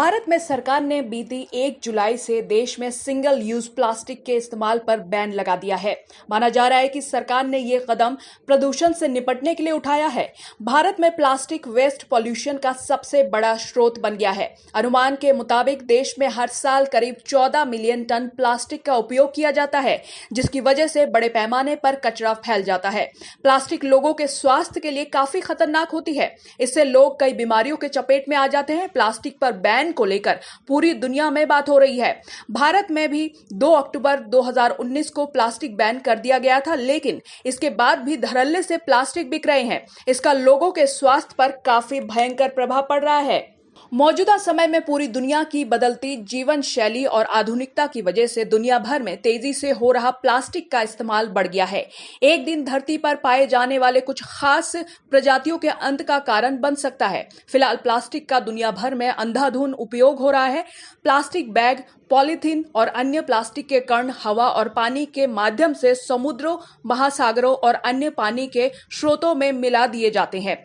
भारत में सरकार ने बीती 1 जुलाई से देश में सिंगल यूज प्लास्टिक के इस्तेमाल पर बैन लगा दिया है। माना जा रहा है कि सरकार ने यह कदम प्रदूषण से निपटने के लिए उठाया है। भारत में प्लास्टिक वेस्ट पॉल्यूशन का सबसे बड़ा स्रोत बन गया है। अनुमान के मुताबिक देश में हर साल करीब 14 मिलियन टन प्लास्टिक का उपयोग किया जाता है, जिसकी वजह से बड़े पैमाने पर कचरा फैल जाता है। प्लास्टिक लोगों के स्वास्थ्य के लिए काफी खतरनाक होती है। इससे लोग कई बीमारियों के चपेट में आ जाते हैं। प्लास्टिक पर बैन को लेकर पूरी दुनिया में बात हो रही है। भारत में भी 2 अक्टूबर 2019 को प्लास्टिक बैन कर दिया गया था, लेकिन इसके बाद भी धड़ल्ले से प्लास्टिक बिक रहे हैं। इसका लोगों के स्वास्थ्य पर काफी भयंकर प्रभाव पड़ रहा है। मौजूदा समय में पूरी दुनिया की बदलती जीवन शैली और आधुनिकता की वजह से दुनिया भर में तेजी से हो रहा प्लास्टिक का इस्तेमाल बढ़ गया है। एक दिन धरती पर पाए जाने वाले कुछ खास प्रजातियों के अंत का कारण बन सकता है। फिलहाल प्लास्टिक का दुनिया भर में अंधाधुंध उपयोग हो रहा है। प्लास्टिक बैग, पॉलीथीन और अन्य प्लास्टिक के कण हवा और पानी के माध्यम से समुद्रों, महासागरों और अन्य पानी के स्रोतों में मिला दिए जाते हैं।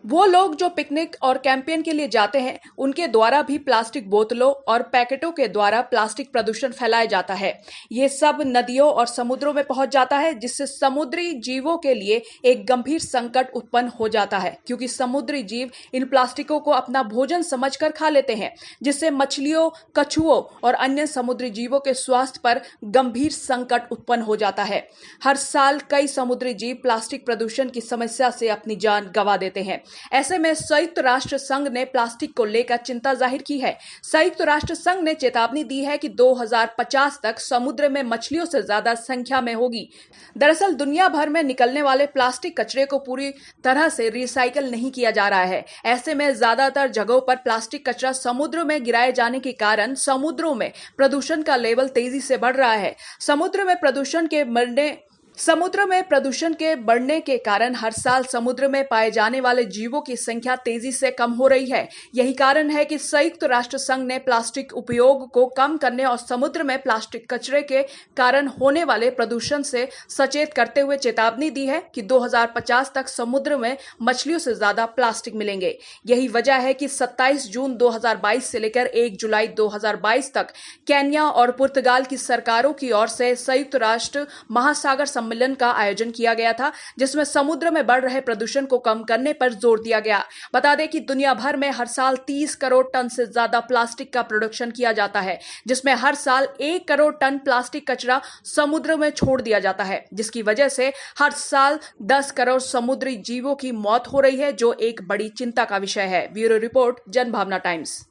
वो लोग जो पिकनिक और कैंपेन के लिए जाते हैं, उनके द्वारा भी प्लास्टिक बोतलों और पैकेटों के द्वारा प्लास्टिक प्रदूषण फैलाया जाता है। ये सब नदियों और समुद्रों में पहुंच जाता है, जिससे समुद्री जीवों के लिए एक गंभीर संकट उत्पन्न हो जाता है, क्योंकि समुद्री जीव इन प्लास्टिकों को अपना भोजन समझकर खा लेते हैं, जिससे मछलियों, कछुओं और अन्य समुद्री जीवों के स्वास्थ्य पर गंभीर संकट उत्पन्न हो जाता है। हर साल कई समुद्री जीव प्लास्टिक प्रदूषण की समस्या से अपनी जान गंवा देते हैं। ऐसे में संयुक्त राष्ट्र संघ ने प्लास्टिक को लेकर चिंता जाहिर की है। संयुक्त राष्ट्र संघ ने चेतावनी दी है कि 2050 तक समुद्र में मछलियों से ज्यादा संख्या में होगी। दरअसल दुनिया भर में निकलने वाले प्लास्टिक कचरे को पूरी तरह से रिसाइकल नहीं किया जा रहा है। ऐसे में ज्यादातर जगहों पर प्लास्टिक कचरा समुद्र में गिराए जाने के कारण समुद्रों में प्रदूषण का लेवल तेजी से बढ़ रहा है। समुद्र में प्रदूषण के बढ़ने के कारण हर साल समुद्र में पाए जाने वाले जीवों की संख्या तेजी से कम हो रही है। यही कारण है कि संयुक्त राष्ट्र संघ ने प्लास्टिक उपयोग को कम करने और समुद्र में प्लास्टिक कचरे के कारण होने वाले प्रदूषण से सचेत करते हुए चेतावनी दी है कि 2050 तक समुद्र में मछलियों से ज्यादा प्लास्टिक मिलेंगे। यही वजह है कि 27 जून 2022 से लेकर 1 जुलाई 2022 तक केन्या और पुर्तगाल की सरकारों की ओर से संयुक्त राष्ट्र महासागर सम्मेलन का आयोजन किया गया था, जिसमें समुद्र में बढ़ रहे प्रदूषण को कम करने पर जोर दिया गया। बता दें कि दुनिया भर में हर साल 30 करोड़ टन से ज्यादा प्लास्टिक का प्रोडक्शन किया जाता है, जिसमें हर साल 1 करोड़ टन प्लास्टिक कचरा समुद्र में छोड़ दिया जाता है, जिसकी वजह से हर साल 10 करोड़ समुद्री जीवों की मौत हो रही है, जो एक बड़ी चिंता का विषय है। Bureau report, Janbhavna times.